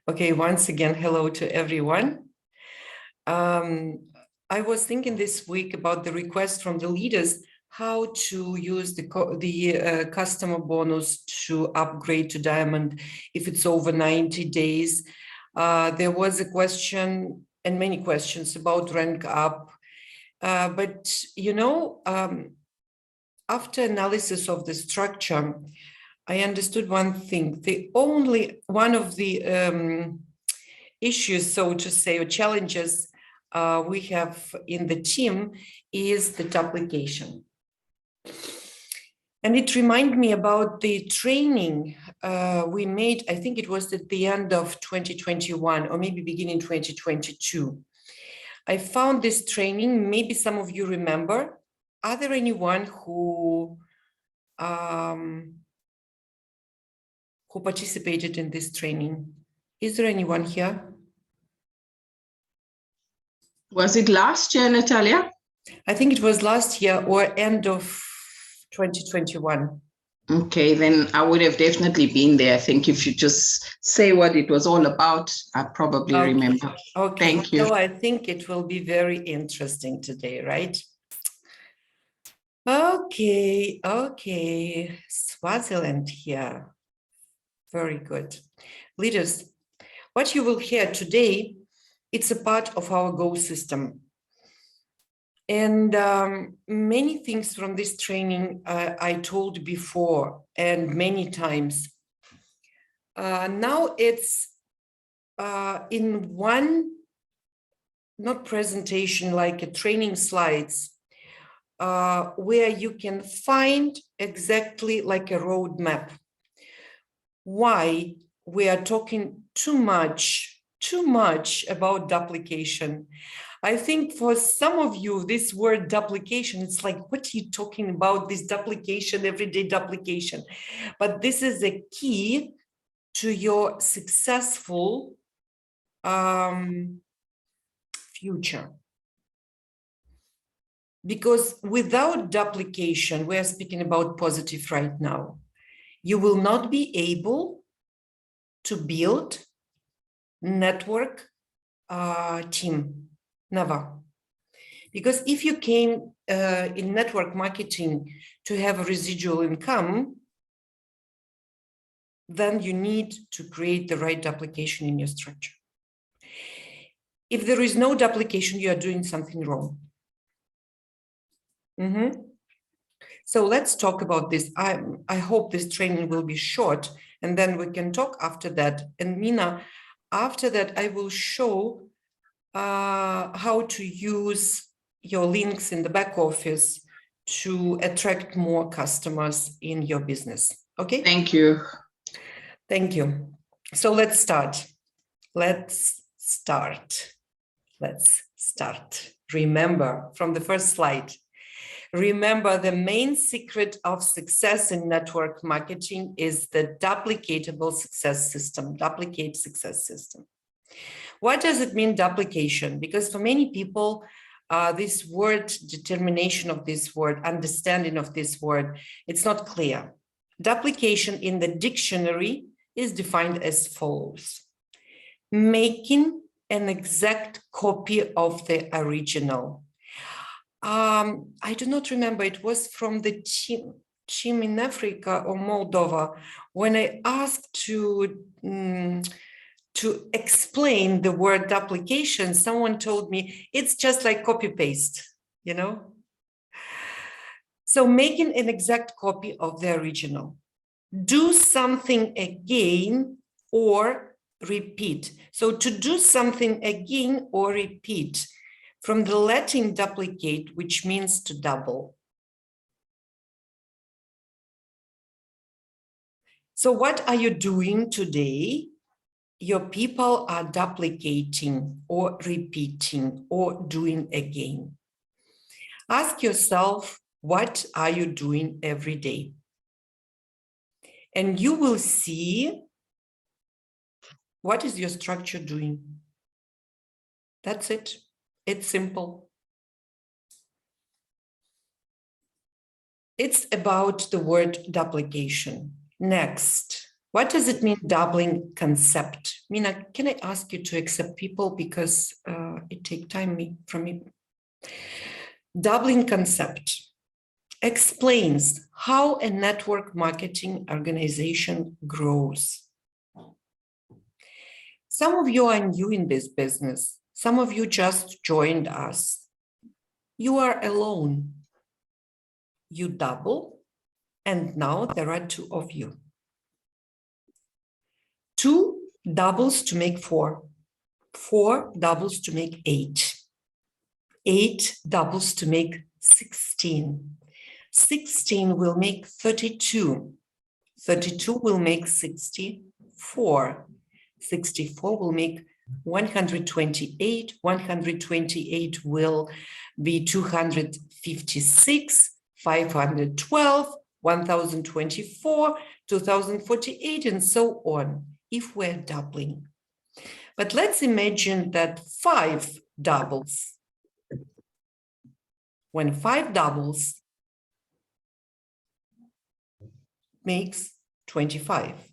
Okay, once again, hello to everyone. I was thinking this week about the request from the leaders how to use the customer bonus to upgrade to Diamond if it's over 90 days. There was a question and many questions about rank up. But, you know, after analysis of the structure, I understood one thing. The only one of the issues, so to say, or challenges we have in the team is the duplication. And it reminded me about the training we made, I think it was at the end of 2021 or maybe beginning 2022. I found this training, maybe some of you remember. Are there anyone who participated in this training? Is there anyone here? Was it last year, Natalia? I think it was last year or end of 2021. Okay, then I would have definitely been there. I think if you just say what it was all about, I probably remember. Okay. Thank you. So I think it will be very interesting today, right? Okay. Swaziland here. Very good. Leaders, what you will hear today, it's a part of our Go system. And many things from this training I told before and many times. Now it's in one, not presentation, like a training slides, where you can find exactly like a roadmap. Why we are talking too much about duplication. I think for some of you, this word duplication, it's like, what are you talking about, this duplication, everyday duplication? But this is a key to your successful future. Because without duplication, we are speaking about positive right now, you will not be able to build network team, never. Because if you came in network marketing to have a residual income, then you need to create the right duplication in your structure. If there is no duplication, you are doing something wrong. So let's talk about this. I hope this training will be short and then we can talk after that. And Mina, after that, I will show how to use your links in the back office to attract more customers in your business. Okay? Thank you. Thank you. So let's start. Remember from the first slide. Remember, the main secret of success in network marketing is the duplicatable success system, duplicate success system. What does it mean, duplication? Because for many people, this word, determination of this word, understanding of this word, it's not clear. Duplication in the dictionary is defined as follows: making an exact copy of the original. I do not remember, it was from the team in Africa or Moldova, when I asked to explain the word duplication, someone told me it's just like copy paste, you know? So making an exact copy of the original. Do something again or repeat. So to do something again or repeat, from the Latin duplicate, which means to double. So what are you doing today? Your people are duplicating or repeating or doing again. Ask yourself, what are you doing every day? And you will see what is your structure doing. That's it. It's simple. It's about the word duplication. Next, what does it mean, doubling concept? Mina, can I ask you to accept people because it takes time from me. Doubling concept explains how a network marketing organization grows. Some of you are new in this business. Some of you just joined us. You are alone. You double, and now there are two of you. 2 doubles to make 4. 4 doubles to make 8. 8 doubles to make 16. 16 will make 32. 32 will make 64. 64 will make 128. 128 will be 256, 512, 1024, 2048, and so on, if we're doubling. But let's imagine that 5 doubles. When 5 doubles makes 25.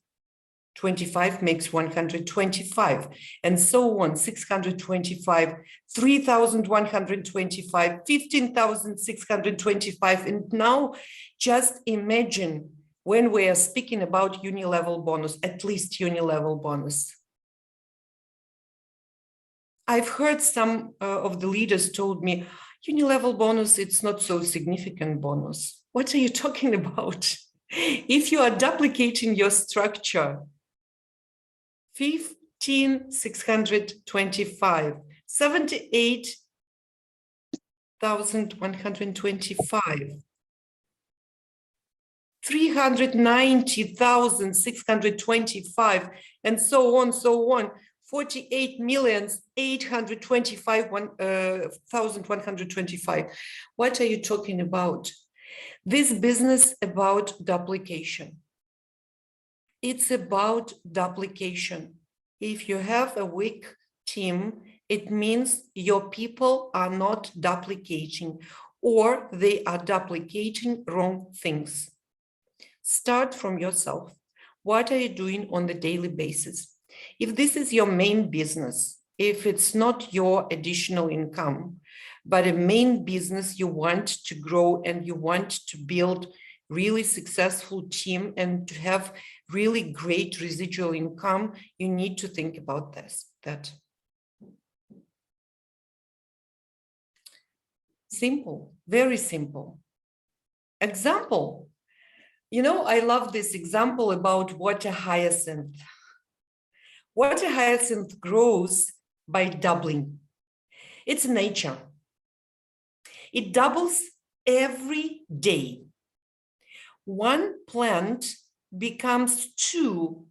25 makes 125, and so on, 625, 3,125, 15,625. And now just imagine when we are speaking about unilevel bonus, at least unilevel bonus. I've heard some of the leaders told me, unilevel bonus, it's not so significant bonus. What are you talking about? If you are duplicating your structure, 15,625, 78,125, 390,625, and so on, 48,825,125. What are you talking about? This business about duplication. It's about duplication. If you have a weak team, it means your people are not duplicating, or they are duplicating wrong things. Start from yourself. What are you doing on the daily basis? If this is your main business, if it's not your additional income, but a main business you want to grow and you want to build really successful team and to have really great residual income, you need to think about that. Simple, very simple. Example. You know, I love this example about water hyacinth. Water hyacinth grows by doubling. It's nature. It doubles every day. One plant becomes 2,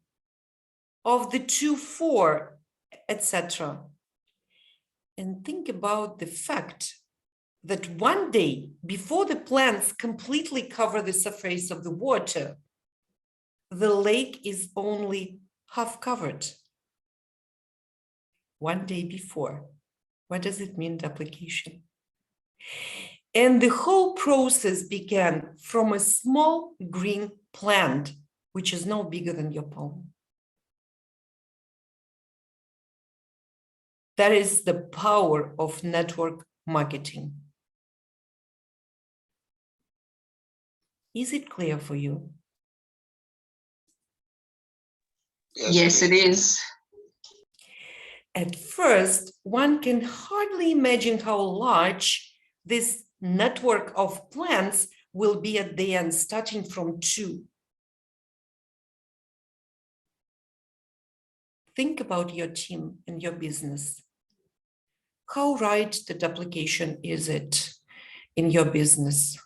of the 2, 4, etc. And think about the fact that one day before the plants completely cover the surface of the water, the lake is only half covered. One day before. What does it mean, duplication? And the whole process began from a small green plant, which is no bigger than your palm. That is the power of network marketing. Is it clear for you? Yes, it is. At first, one can hardly imagine how large this network of plants will be at the end, starting from 2. Think about your team and your business. How right the duplication is it in your business?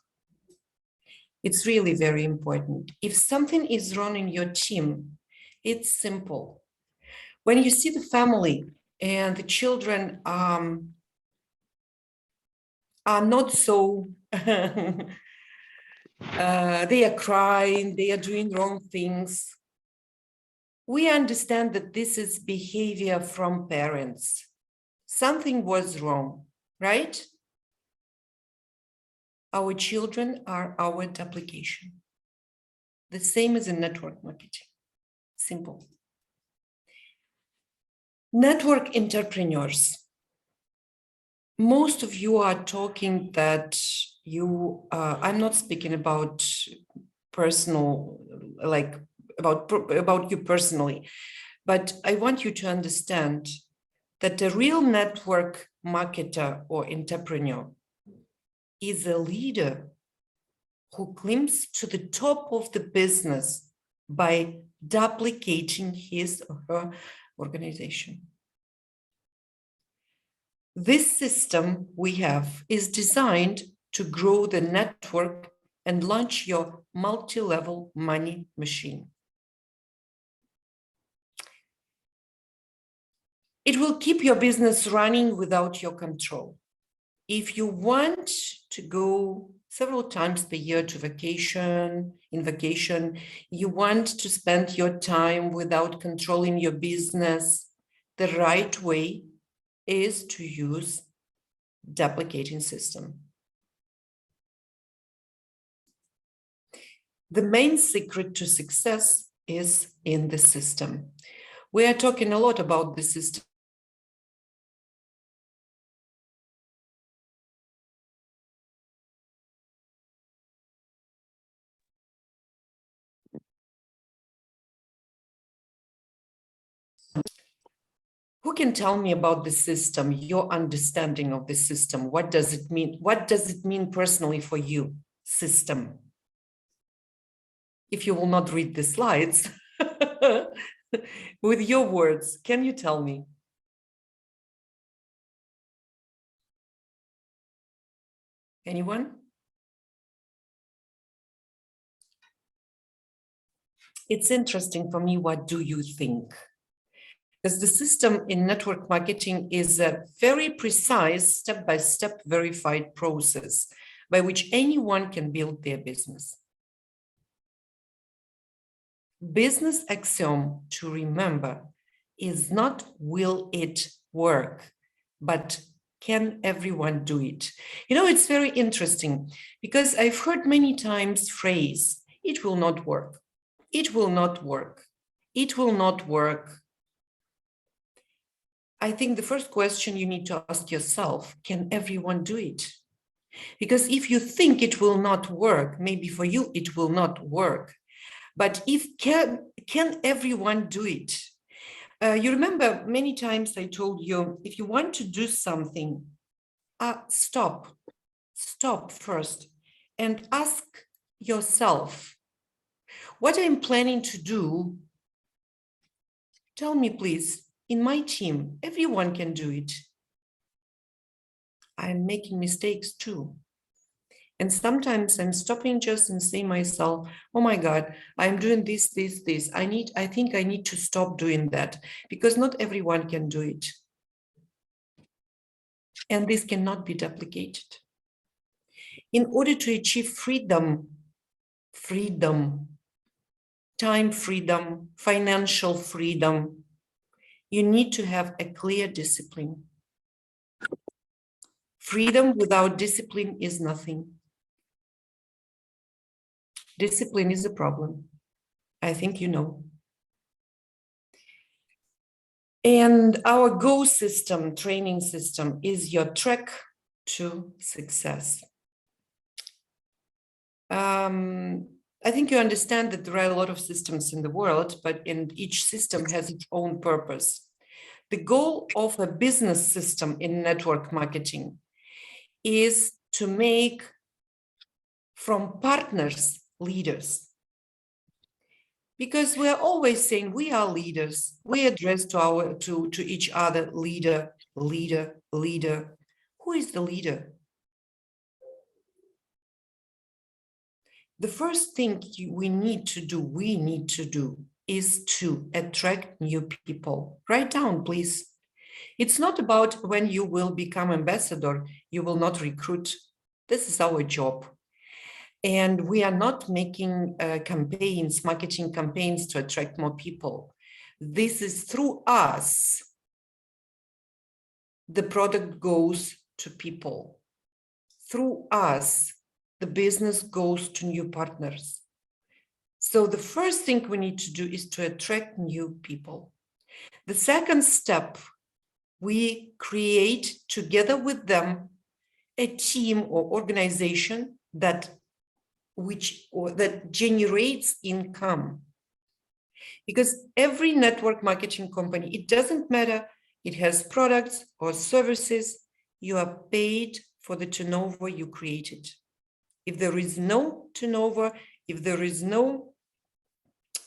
It's really very important. If something is wrong in your team, it's simple. When you see the family and the children are not so, they are crying, they are doing wrong things, we understand that this is behavior from parents. Something was wrong, right? Our children are our duplication. The same as in network marketing. Simple. Network entrepreneurs. Most of you are talking that you, I'm not speaking about personal, like about you personally, but I want you to understand that the real network marketer or entrepreneur is a leader who climbs to the top of the business by duplicating his or her organization. This system we have is designed to grow the network and launch your multi-level money machine. It will keep your business running without your control. If you want to go several times per year to vacation, you want to spend your time without controlling your business, the right way is to use duplicating system. The main secret to success is in the system. We are talking a lot about the system. Who can tell me about the system, your understanding of the system? What does it mean? What does it mean personally for you, system? If you will not read the slides, with your words, can you tell me? Anyone? It's interesting for me, what do you think? Because the system in network marketing is a very precise, step-by-step verified process by which anyone can build their business. Business axiom to remember is not will it work, but can everyone do it? You know, it's very interesting because I've heard many times phrase, it will not work, it will not work, it will not work. I think the first question you need to ask yourself, can everyone do it? Because if you think it will not work, maybe for you it will not work. But if can everyone do it? You remember many times I told you, if you want to do something, stop first and ask yourself, what I'm planning to do, tell me please, in my team, everyone can do it. I'm making mistakes too. And sometimes I'm stopping just and say myself, oh my God, I'm doing this. I think I need to stop doing that because not everyone can do it. And this cannot be duplicated. In order to achieve freedom, time freedom, financial freedom, you need to have a clear discipline. Freedom without discipline is nothing. Discipline is a problem. I think you know. And our Go system, training system, is your track to success. I think you understand that there are a lot of systems in the world, but each system has its own purpose. The goal of a business system in network marketing is to make from partners leaders. Because we are always saying we are leaders. We address to each other, leader. Who is the leader? The first thing we need to do is to attract new people. Write down, please. It's not about when you will become ambassador, you will not recruit. This is our job. And we are not making marketing campaigns to attract more people. This is through us. The product goes to people. Through us, the business goes to new partners. So the first thing we need to do is to attract new people. The second step, we create together with them a team or organization that generates income. Because every network marketing company, it doesn't matter, it has products or services, you are paid for the turnover you created. If there is no turnover, if there is no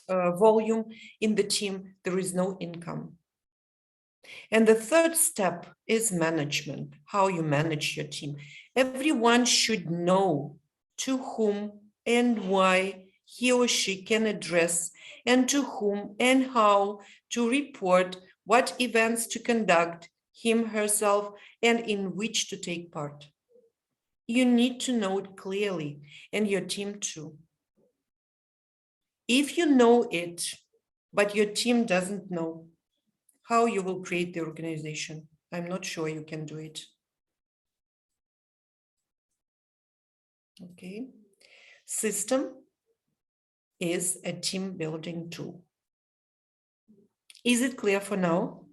volume in the team, there is no income. And the third step is management, how you manage your team. Everyone should know to whom and why he or she can address, and to whom and how to report, what events to conduct, him, herself, and in which to take part. You need to know it clearly, and your team too. If you know it, but your team doesn't know, how you will create the organization? I'm not sure you can do it. Okay. System is a team building tool. Is it clear for now?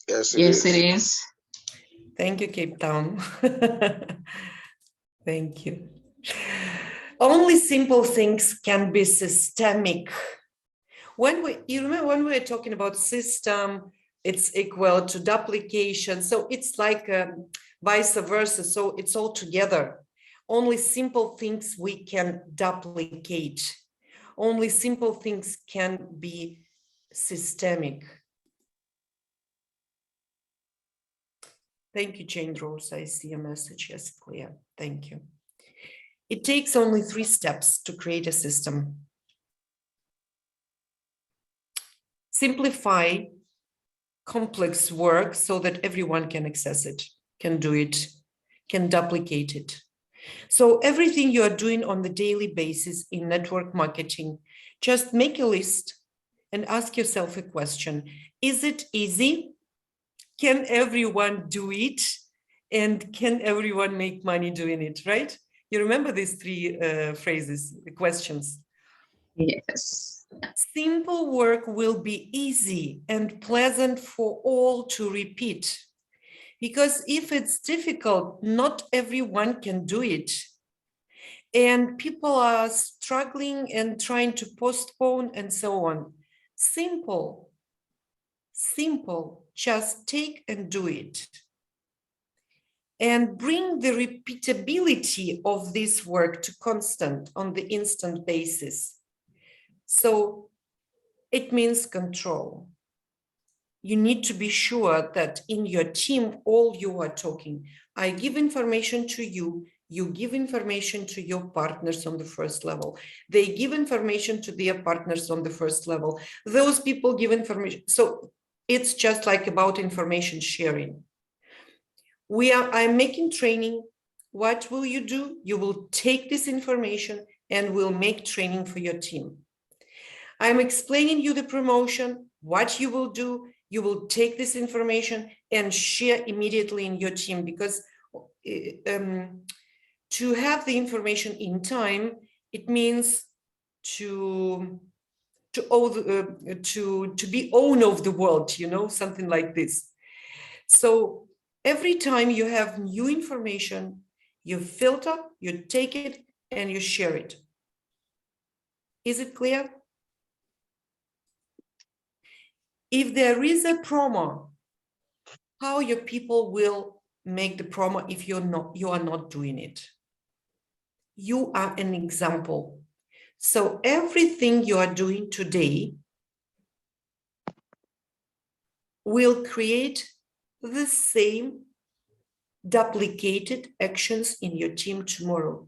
Yes, it is. Thank you, Cape Town. Thank you. Only simple things can be systemic. You remember when we were talking about system, it's equal to duplication. So it's like vice versa. So it's all together. Only simple things we can duplicate. Only simple things can be systemic. Thank you, Jane Rose. I see a message. Yes, clear. Thank you. It takes only 3 steps to create a system. Simplify complex work so that everyone can access it, can do it, can duplicate it. So everything you are doing on the daily basis in network marketing, just make a list and ask yourself a question. Is it easy? Can everyone do it? And can everyone make money doing it, right? You remember these 3 phrases, the questions? Yes. Simple work will be easy and pleasant for all to repeat. Because if it's difficult, not everyone can do it. And people are struggling and trying to postpone and so on. Simple, just take and do it. And bring the repeatability of this work to constant on the instant basis. So it means control. You need to be sure that in your team, all you are talking, I give information to you, you give information to your partners on the first level. They give information to their partners on the first level. Those people give information. So it's just like about information sharing. I'm making training. What will you do? You will take this information and will make training for your team. I'm explaining you the promotion, what you will do. You will take this information and share immediately in your team, because to have the information in time, it means to be owner of the world, you know, something like this. So every time you have new information, you filter, you take it, and you share it. Is it clear? If there is a promo, how your people will make the promo if you are not doing it? You are an example. So everything you are doing today will create the same duplicated actions in your team tomorrow.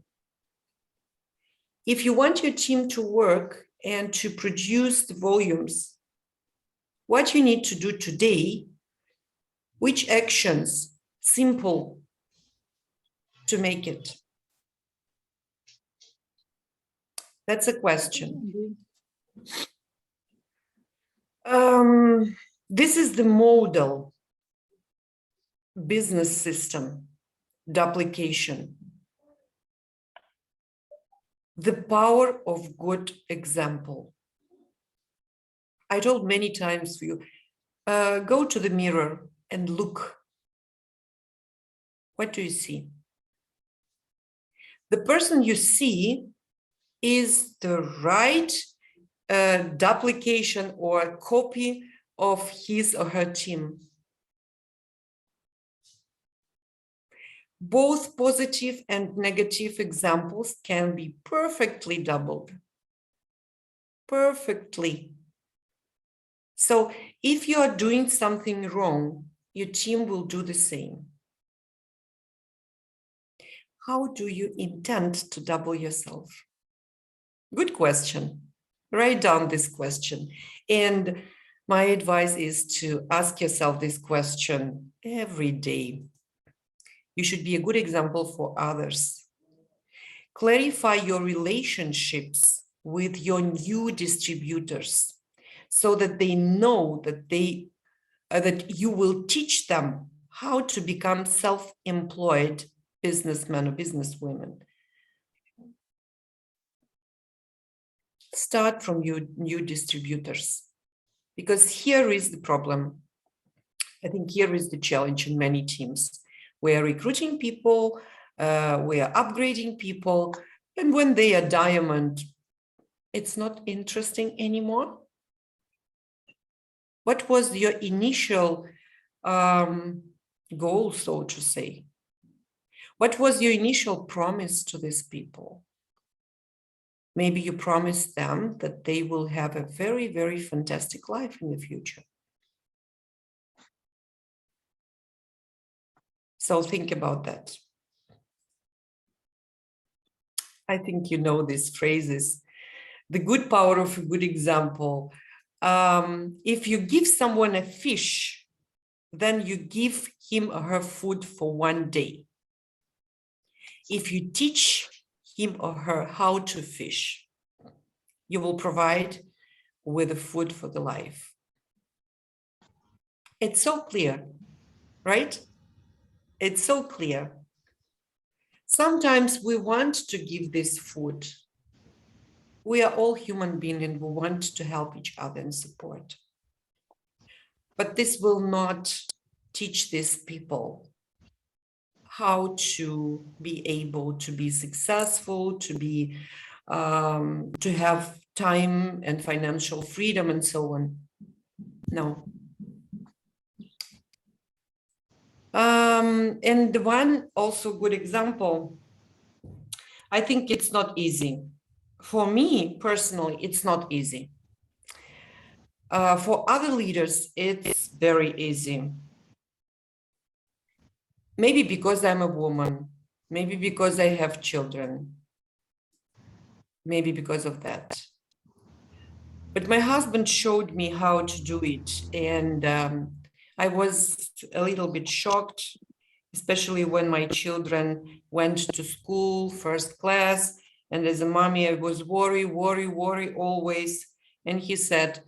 If you want your team to work and to produce the volumes, what you need to do today, which actions, simple to make it? That's a question. This is the model business system, duplication. The power of good example. I told many times for you, go to the mirror and look. What do you see? The person you see is the right duplication or copy of his or her team. Both positive and negative examples can be perfectly doubled. Perfectly. So if you are doing something wrong, your team will do the same. How do you intend to double yourself? Good question. Write down this question. And my advice is to ask yourself this question every day. You should be a good example for others. Clarify your relationships with your new distributors so that they know that that you will teach them how to become self-employed businessmen or businesswomen. Start from your new distributors, because here is the problem. I think here is the challenge in many teams. We are recruiting people, we are upgrading people, and when they are diamond, it's not interesting anymore. What was your initial goal, so to say? What was your initial promise to these people? Maybe you promised them that they will have a very, very fantastic life in the future. So think about that. I think you know these phrases. The good power of a good example. If you give someone a fish, then you give him or her food for one day. If you teach him or her how to fish, you will provide with the food for the life. It's so clear, right? It's so clear. Sometimes we want to give this food. We are all human beings and we want to help each other and support. But this will not teach these people how to be able to be successful, to have time and financial freedom and so on. No. And one also good example, I think it's not easy. For me personally, it's not easy. For other leaders, it's very easy. Maybe because I'm a woman, maybe because I have children, maybe because of that. But my husband showed me how to do it, and I was a little bit shocked, especially when my children went to school, first class, and as a mommy, I was worry always. And he said,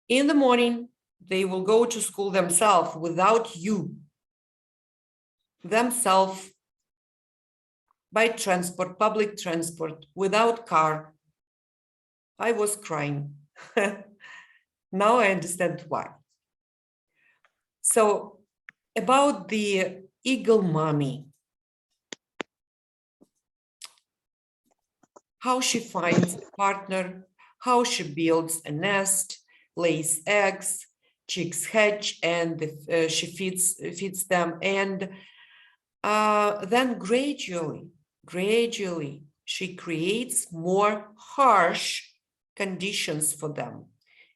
in the morning, they will go to school themselves without you. Themselves, by transport, public transport, without car. I was crying. Now I understand why. So about the eagle mommy, how she finds a partner, how she builds a nest, lays eggs, chicks hatch, and she feeds them, and then gradually, she creates more harsh conditions for them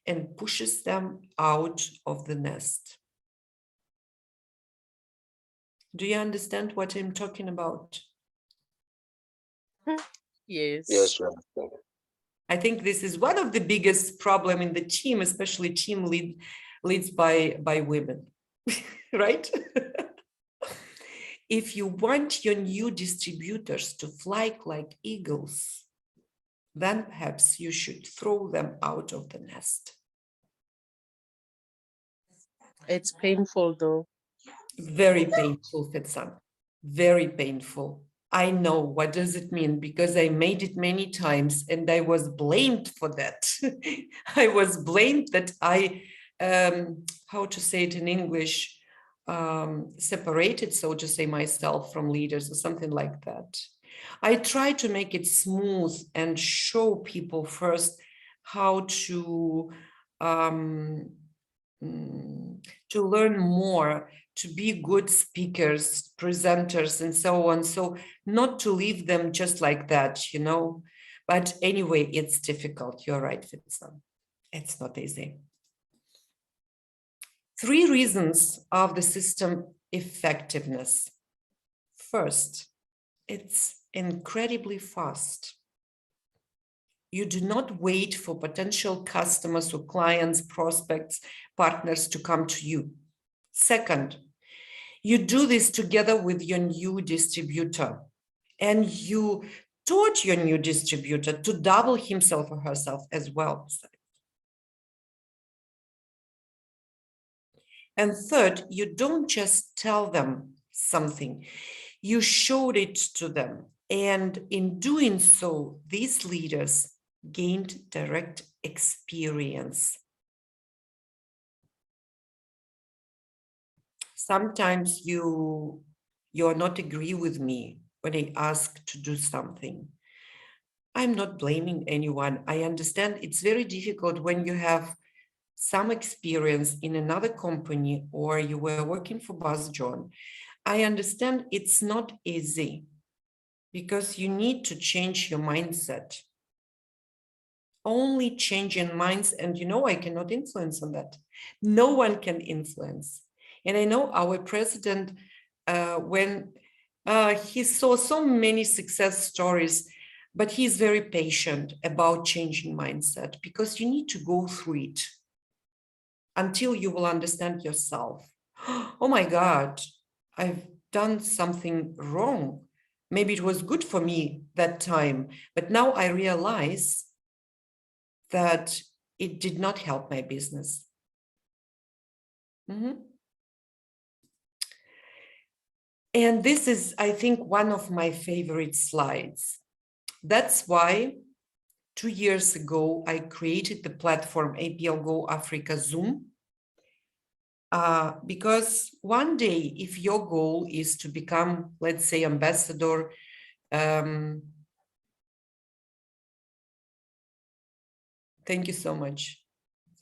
and pushes them out of the nest. Do you understand what I'm talking about? Yes. Yes, right. I think this is one of the biggest problem in the team, especially team leads by women, right? If you want your new distributors to fly like eagles, then perhaps you should throw them out of the nest. It's painful though. Very painful, Fetsan. Very painful. I know what does it mean, because I made it many times and I was blamed for that. I was blamed that I, how to say it in English, separated, so to say, myself from leaders or something like that. I try to make it smooth and show people first how to learn more, to be good speakers, presenters, and so on. So not to leave them just like that, you know. But anyway, it's difficult. You're right, Fitzon. It's not easy. 3 reasons of the system effectiveness. First, it's incredibly fast. You do not wait for potential customers or clients, prospects, partners to come to you. Second, you do this together with your new distributor, and you taught your new distributor to double himself or herself as well. And third, you don't just tell them something, you showed it to them. And in doing so, these leaders gained direct experience. Sometimes you're not agree with me when I ask to do something. I'm not blaming anyone. I understand it's very difficult when you have some experience in another company or you were working for Busuioc. I understand it's not easy because you need to change your mindset. Only changing minds, and you know I cannot influence on that. No one can influence. And I know our president, when he saw so many success stories, but he's very patient about changing mindset because you need to go through it until you will understand yourself. Oh my God, I've done something wrong. Maybe it was good for me that time, but now I realize that it did not help my business. And this is, I think, one of my favorite slides. That's why 2 years ago, I created the platform APL Go Africa Zoom. Because one day, if your goal is to become, let's say, ambassador, thank you so much.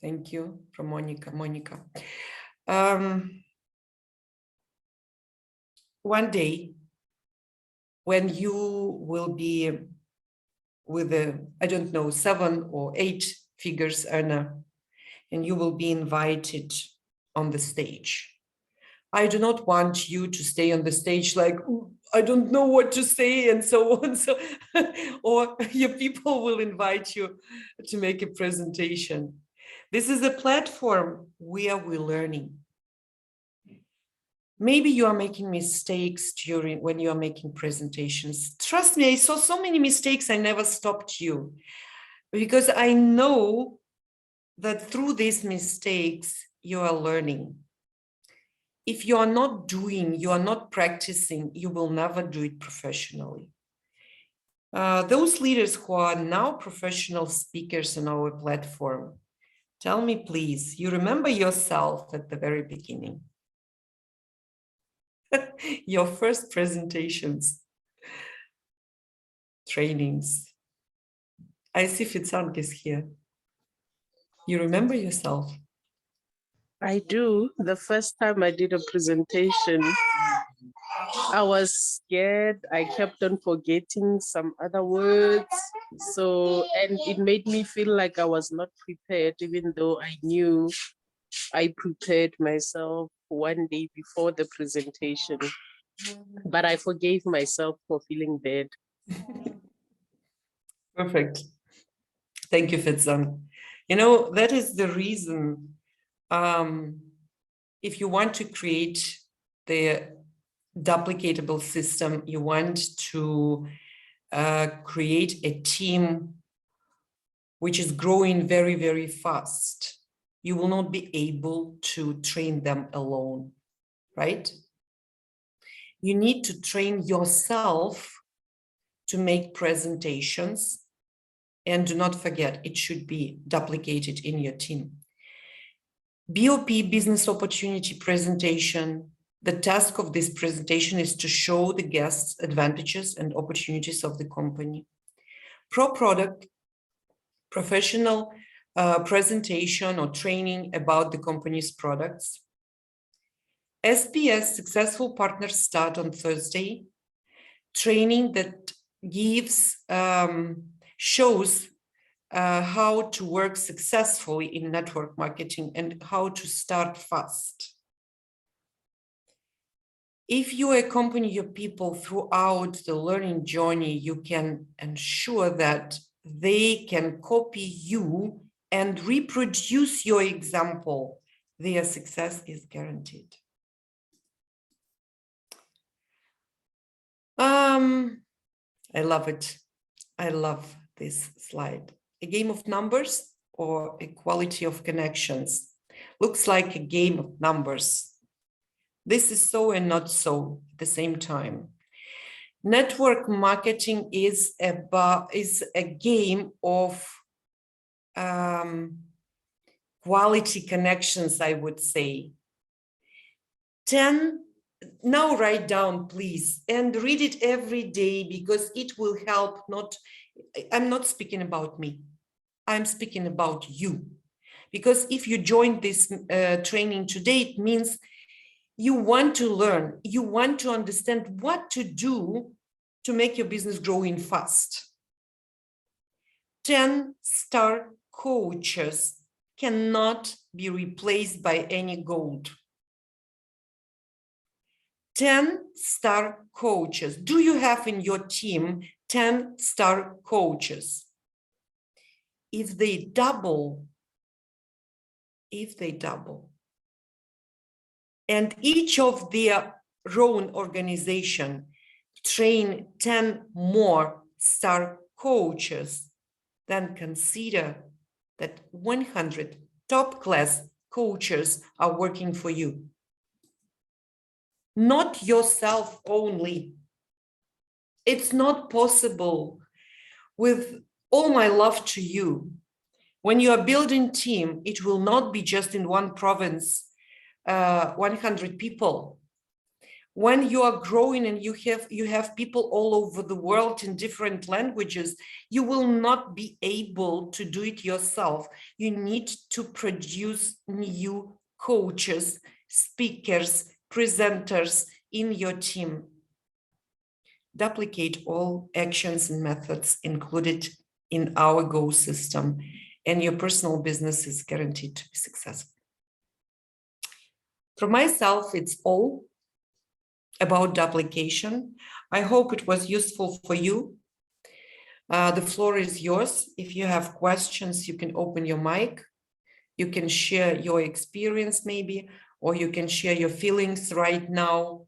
Thank you from Monica. One day, when you will be with a, I don't know, 7 or 8 figures earner, and you will be invited on the stage. I do not want you to stay on the stage like, I don't know what to say and so on. So, or your people will invite you to make a presentation. This is a platform where we're learning. Maybe you are making mistakes when you are making presentations. Trust me, I saw so many mistakes, I never stopped you. Because I know that through these mistakes, you are learning. If you are not doing, you are not practicing, you will never do it professionally. Those leaders who are now professional speakers on our platform, tell me, please, you remember yourself at the very beginning? Your first presentations, trainings. I see Fitzank is here. You remember yourself? I do. The first time I did a presentation, I was scared. I kept on forgetting some other words. So, and it made me feel like I was not prepared, even though I knew I prepared myself 1 day before the presentation. But I forgave myself for feeling bad. Perfect. Thank you, Fitzank. You know, that is the reason, if you want to create the duplicatable system, you want to create a team which is growing very, very fast. You will not be able to train them alone, right? You need to train yourself to make presentations. And do not forget, it should be duplicated in your team. BOP, business opportunity presentation. The task of this presentation is to show the guests advantages and opportunities of the company. Pro-product, professional presentation or training about the company's products. SPS, successful partners start on Thursday. Training that gives, shows how to work successfully in network marketing and how to start fast. If you accompany your people throughout the learning journey, you can ensure that they can copy you and reproduce your example. Their success is guaranteed. I love it. I love this slide. A game of numbers or equality of connections. Looks like a game of numbers. This is so and not so at the same time. Network marketing is a game of quality connections, I would say. 10, now write down, please, and read it every day because it will help. I'm not speaking about me. I'm speaking about you. Because if you joined this training today, it means you want to learn, you want to understand what to do to make your business growing fast. 10-star coaches cannot be replaced by any gold. 10-star coaches. Do you have in your team 10-star coaches? If they double, and each of their own organization train 10 more star coaches, then consider that 100 top class coaches are working for you. Not yourself only. It's not possible. With all my love to you, when you are building team, it will not be just in one province, 100 people. When you are growing and you have people all over the world in different languages, you will not be able to do it yourself. You need to produce new coaches, speakers, presenters in your team. Duplicate all actions and methods included in our Go system, and your personal business is guaranteed to be successful. For myself, it's all about duplication. I hope it was useful for you. The floor is yours. If you have questions, you can open your mic. You can share your experience maybe, or you can share your feelings right now.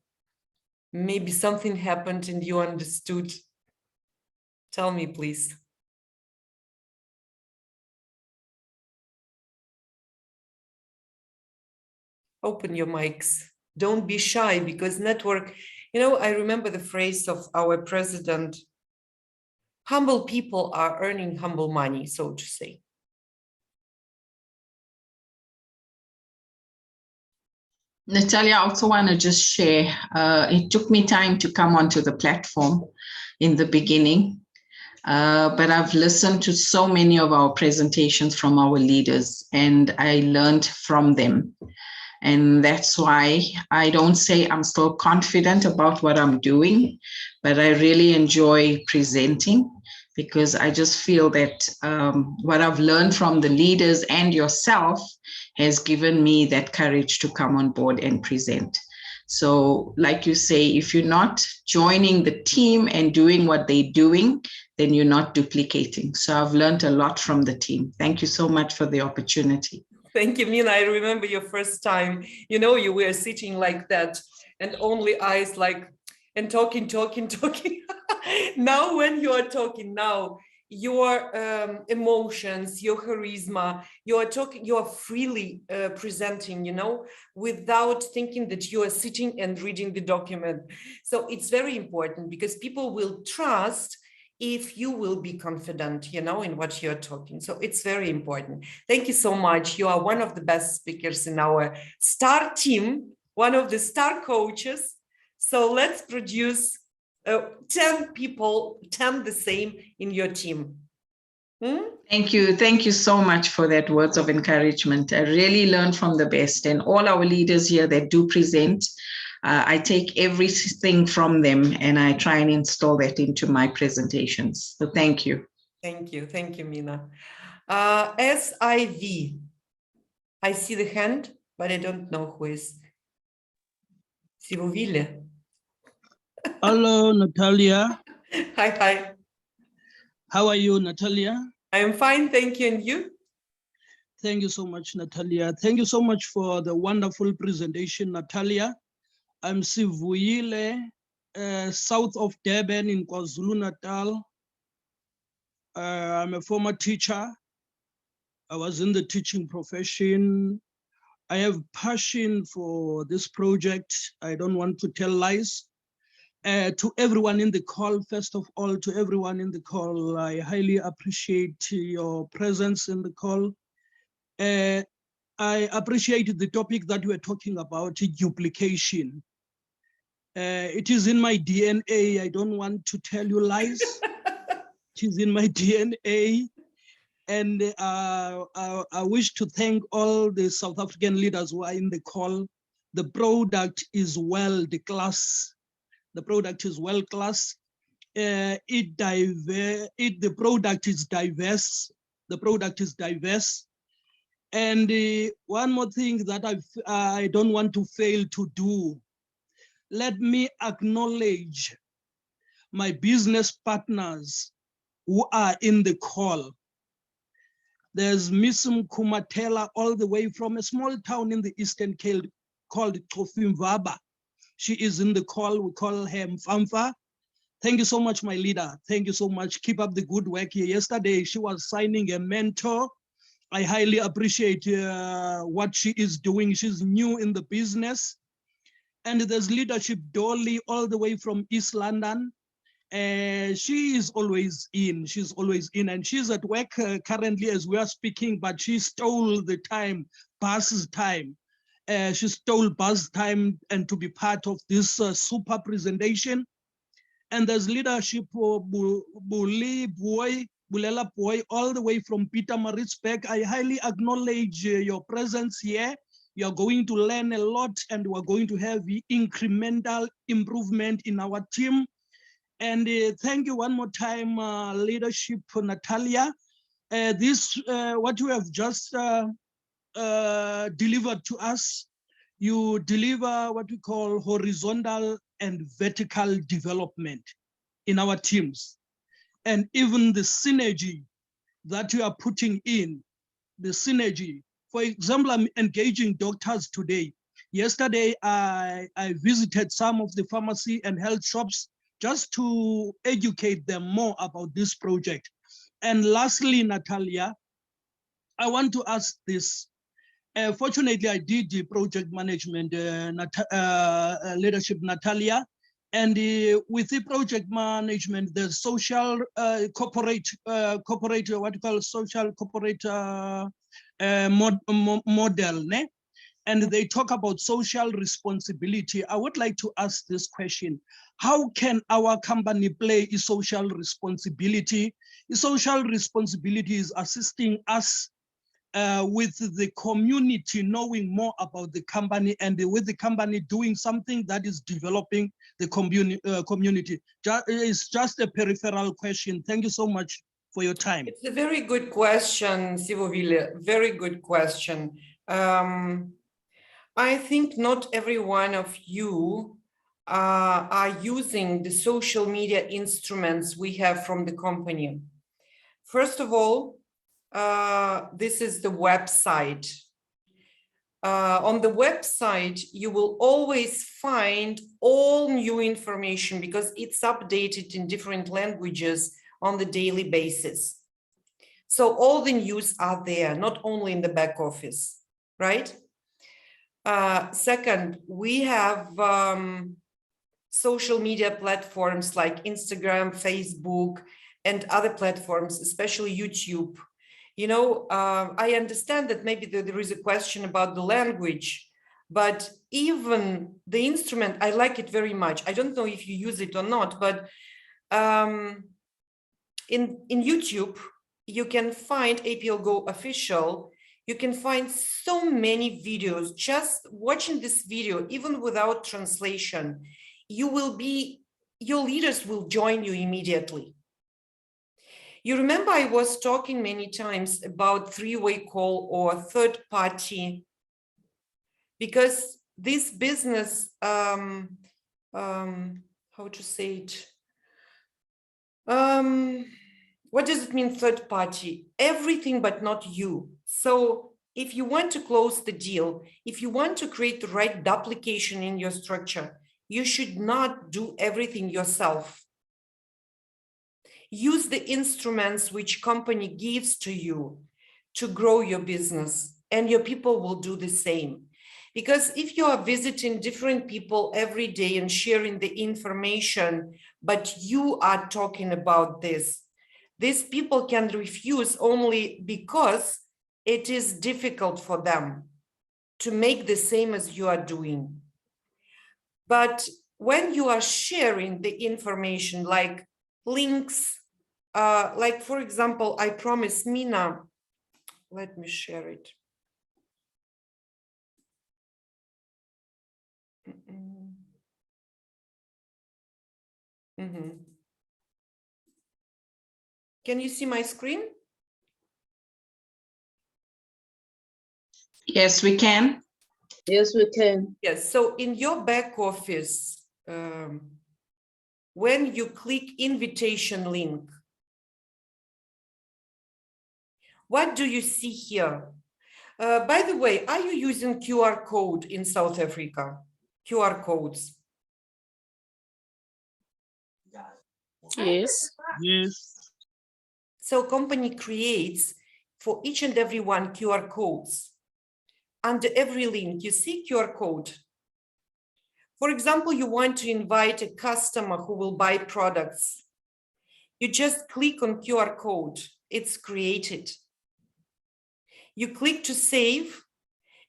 Maybe something happened and you understood. Tell me, please. Open your mics. Don't be shy, because network, I remember the phrase of our president, humble people are earning humble money, so to say. Natalia, I also want to just share, it took me time to come onto the platform in the beginning, but I've listened to so many of our presentations from our leaders, and I learned from them. And that's why I don't say I'm still confident about what I'm doing, but I really enjoy presenting, because I just feel that what I've learned from the leaders and yourself has given me that courage to come on board and present. So like you say, if you're not joining the team and doing what they're doing, then you're not duplicating. So I've learned a lot from the team. Thank you so much for the opportunity. Thank you, Mina. I remember your first time, you were sitting like that and only eyes like, and talking. Now when you are talking now, your emotions, your charisma, you are freely presenting, without thinking that you are sitting and reading the document. So it's very important, because people will trust if you will be confident, you know, in what you're talking. So it's very important. Thank you so much. You are one of the best speakers in our star team, one of the star coaches. So let's produce 10 people, 10 the same in your team. Thank you. Thank you so much for that words of encouragement. I really learned from the best, and all our leaders here that do present, I take everything from them and I try and install that into my presentations. So thank you. Thank you. Thank you, Mina. SIV. I see the hand, but I don't know who is. Sivovile. Hello, Natalia. Hi. How are you, Natalia? I am fine, thank you. And you? Thank you so much, Natalia. Thank you so much for the wonderful presentation, Natalia. I'm Sivuyile, south of Durban in KwaZulu-Natal. I'm a former teacher. I was in the teaching profession. I have passion for this project. I don't want to tell lies. To everyone in the call, first of all, to everyone in the call, I highly appreciate your presence in the call. I appreciate the topic that we're talking about, duplication. It is in my DNA. I don't want to tell you lies. It is in my DNA. And I wish to thank all the South African leaders who are in the call. The product is world-class. The product is world-class. The product is diverse. The product is diverse. And one more thing that I don't want to fail to do. Let me acknowledge my business partners who are in the call. There's Miss Kumatela all the way from a small town in the Eastern Cape called Tofimvaba. She is in the call. We call her Mfamfa. Thank you so much, my leader. Thank you so much. Keep up the good work here. Yesterday, she was signing a mentor. I highly appreciate what she is doing. She's new in the business. And there's leadership Dolly all the way from East London. She is always in. She's always in. And she's at work currently as we are speaking, but she stole the time, Bus's time. She stole Buzz time and to be part of this super presentation. And there's leadership for Bulela Boy, all the way from Peter Maritzburg. I highly acknowledge your presence here. You're going to learn a lot and we're going to have incremental improvement in our team. And thank you one more time, leadership for Natalia. What you have just delivered to us, you deliver what we call horizontal and vertical development in our teams. And even the synergy that you are putting in, the synergy. For example, I'm engaging doctors today. Yesterday, I visited some of the pharmacy and health shops just to educate them more about this project. And lastly, Natalia, I want to ask this. Fortunately, I did the project management leadership, Natalia, and with the project management, the social corporate, what you call social corporate model, ne? And they talk about social responsibility. I would like to ask this question. How can our company play a social responsibility? A social responsibility is assisting us with the community knowing more about the company and with the company doing something that is developing the community. It's just a peripheral question. Thank you so much for your time. It's a very good question, Sivovile, very good question. I think not every one of you are using the social media instruments we have from the company. First of all, this is the website. On the website, you will always find all new information because it's updated in different languages on the daily basis. So all the news are there, not only in the back office, right? Second, we have social media platforms like Instagram, Facebook, and other platforms, especially YouTube. You know, I understand that maybe there is a question about the language, but even the instrument, I like it very much. I don't know if you use it or not, but in YouTube, you can find APL Go official. You can find so many videos. Just watching this video, even without translation, your leaders will join you immediately. You remember I was talking many times about three-way call or third party, because this business, how to say it? What does it mean, third party? Everything but not you. So if you want to close the deal, if you want to create the right duplication in your structure, you should not do everything yourself. Use the instruments which company gives to you to grow your business, and your people will do the same. Because if you are visiting different people every day and sharing the information, but you are talking about this, these people can refuse only because it is difficult for them to make the same as you are doing. But when you are sharing the information, like links, like for example, I promised Mina, let me share it. Can you see my screen? Yes, we can. Yes, we can. Yes, so in your back office, when you click invitation link, what do you see here? By the way, are you using QR code in South Africa? QR codes? Yes. Yes. So company creates for each and every one QR codes. Under every link, you see QR code. For example, you want to invite a customer who will buy products. You just click on QR code, it's created. You click to save,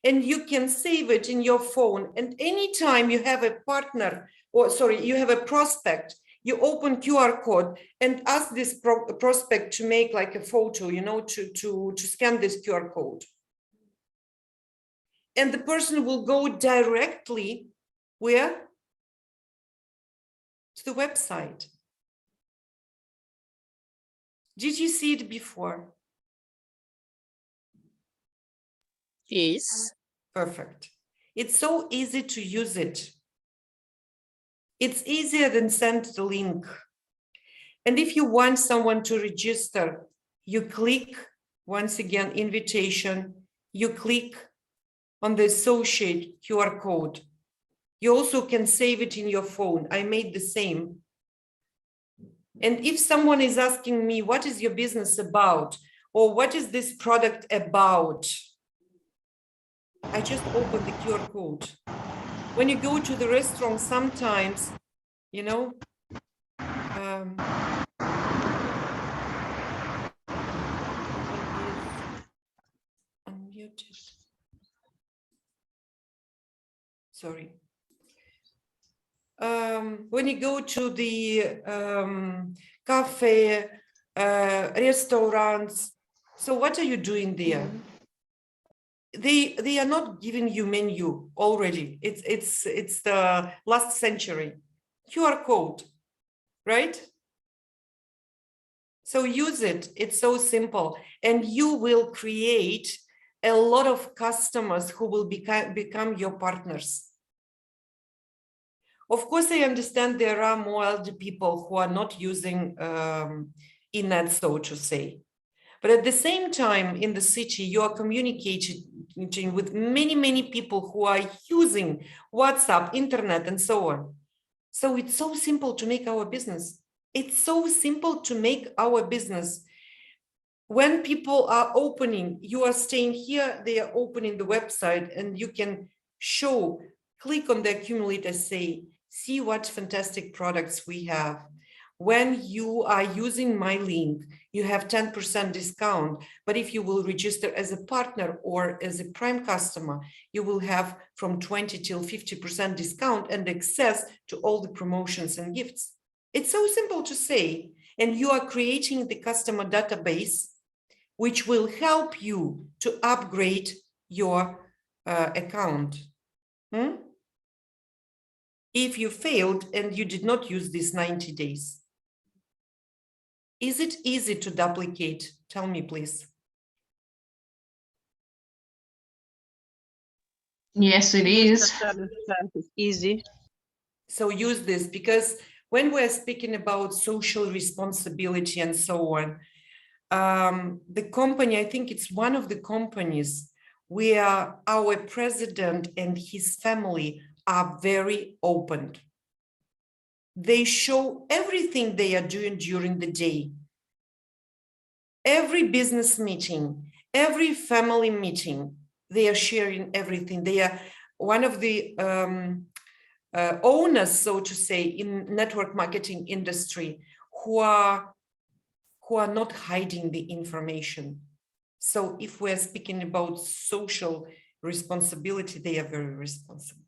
and you can save it in your phone. And anytime you have a partner, or sorry, you have a prospect, you open QR code and ask this prospect to make like a photo, you know, to scan this QR code. And the person will go directly where? To the website. Did you see it before? Yes. Perfect. It's so easy to use it. It's easier than send the link. And if you want someone to register, you click, once again, invitation, you click on the associate QR code. You also can save it in your phone. I made the same. And if someone is asking me, what is your business about? Or what is this product about? I just open the QR code. When you go to the restaurant, sometimes, you know, unmuted. Sorry. When you go to the cafe, restaurants, so what are you doing there? They are not giving you menu already. It's the last century. QR code, right? So use it. It's so simple, and you will create a lot of customers who will become your partners. Of course, I understand there are more elder people who are not using internet, so to say. But at the same time, in the city, you are communicating with many, many people who are using WhatsApp, internet, and so on. So it's so simple to make our business. It's so simple to make our business. When people are opening, you are staying here, they are opening the website, and you can show, click on the accumulator, say, see what fantastic products we have. when you are using my link, you have 10% discount. But if you will register as a partner or as a prime customer, you will have from 20 till 50% discount and access to all the promotions and gifts. It's so simple to say. And you are creating the customer database, which will help you to upgrade your account. If you failed and you did not use these 90 days. Is it easy to duplicate? Tell me, please. Yes, it is. It's easy. So use this, because when we're speaking about social responsibility and so on, the company, I think it's one of the companies where our president and his family are very open. They show everything they are doing during the day. Every business meeting, every family meeting, they are sharing everything. They are one of the owners, so to say, in network marketing industry who are not hiding the information. So if we're speaking about social responsibility, they are very responsible.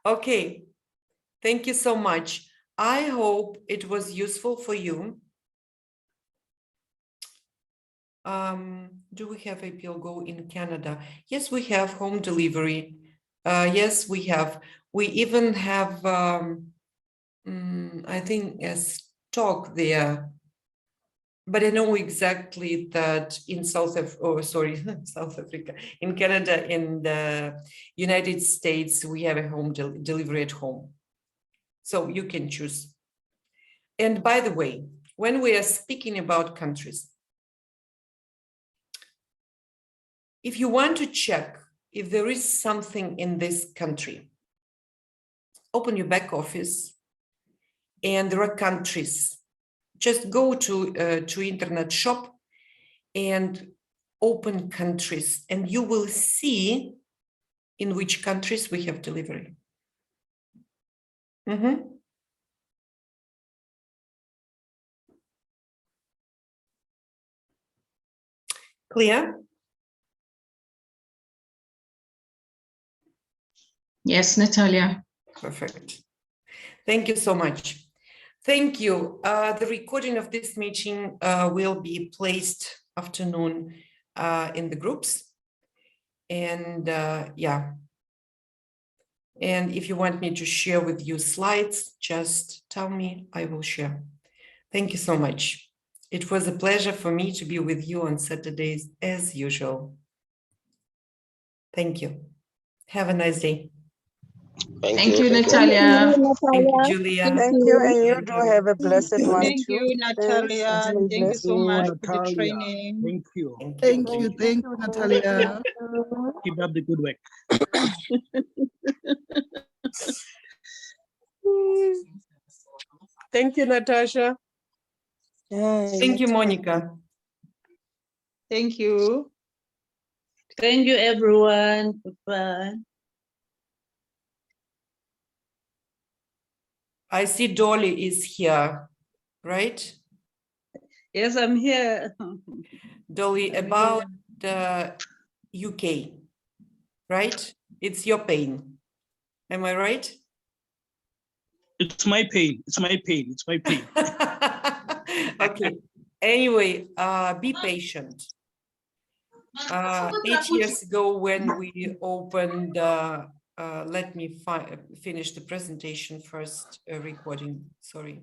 Okay, thank you so much. I hope it was useful for you. Do we have APL Go in Canada? Yes, we have home delivery. Yes, we have. We even have, I think, a stock there. But I know exactly that in South Africa, in Canada, in the United States, we have a home delivery at home. So you can choose. And by the way, when we are speaking about countries, if you want to check if there is something in this country, open your back office and there are countries. Just go to internet shop and open countries, and you will see in which countries we have delivery. Clear? Yes, Natalia. Perfect. Thank you so much. Thank you. The recording of this meeting will be placed afternoon in the groups. And yeah. And if you want me to share with you slides, just tell me, I will share. Thank you so much. It was a pleasure for me to be with you on Saturdays as usual. Thank you. Have a nice day. Thank you, Natalia. Thank you, Julia. Thank you, and you do have a blessed one Thank too. you, Natalia. Thank you so much for the Natalia. training. Thank you. Thank you, Natalia. Keep up the good work. Thank you, Natasha. Thank you, Monica. Thank you. Thank you, everyone. Goodbye. I see Dolly is here, right? Yes, I'm here. Dolly, about the UK, right? It's your pain. Am I right? It's my pain. It's my pain. It's my pain. Okay. Anyway, be patient. 8 years ago when we opened, let me finish the presentation first, recording, sorry.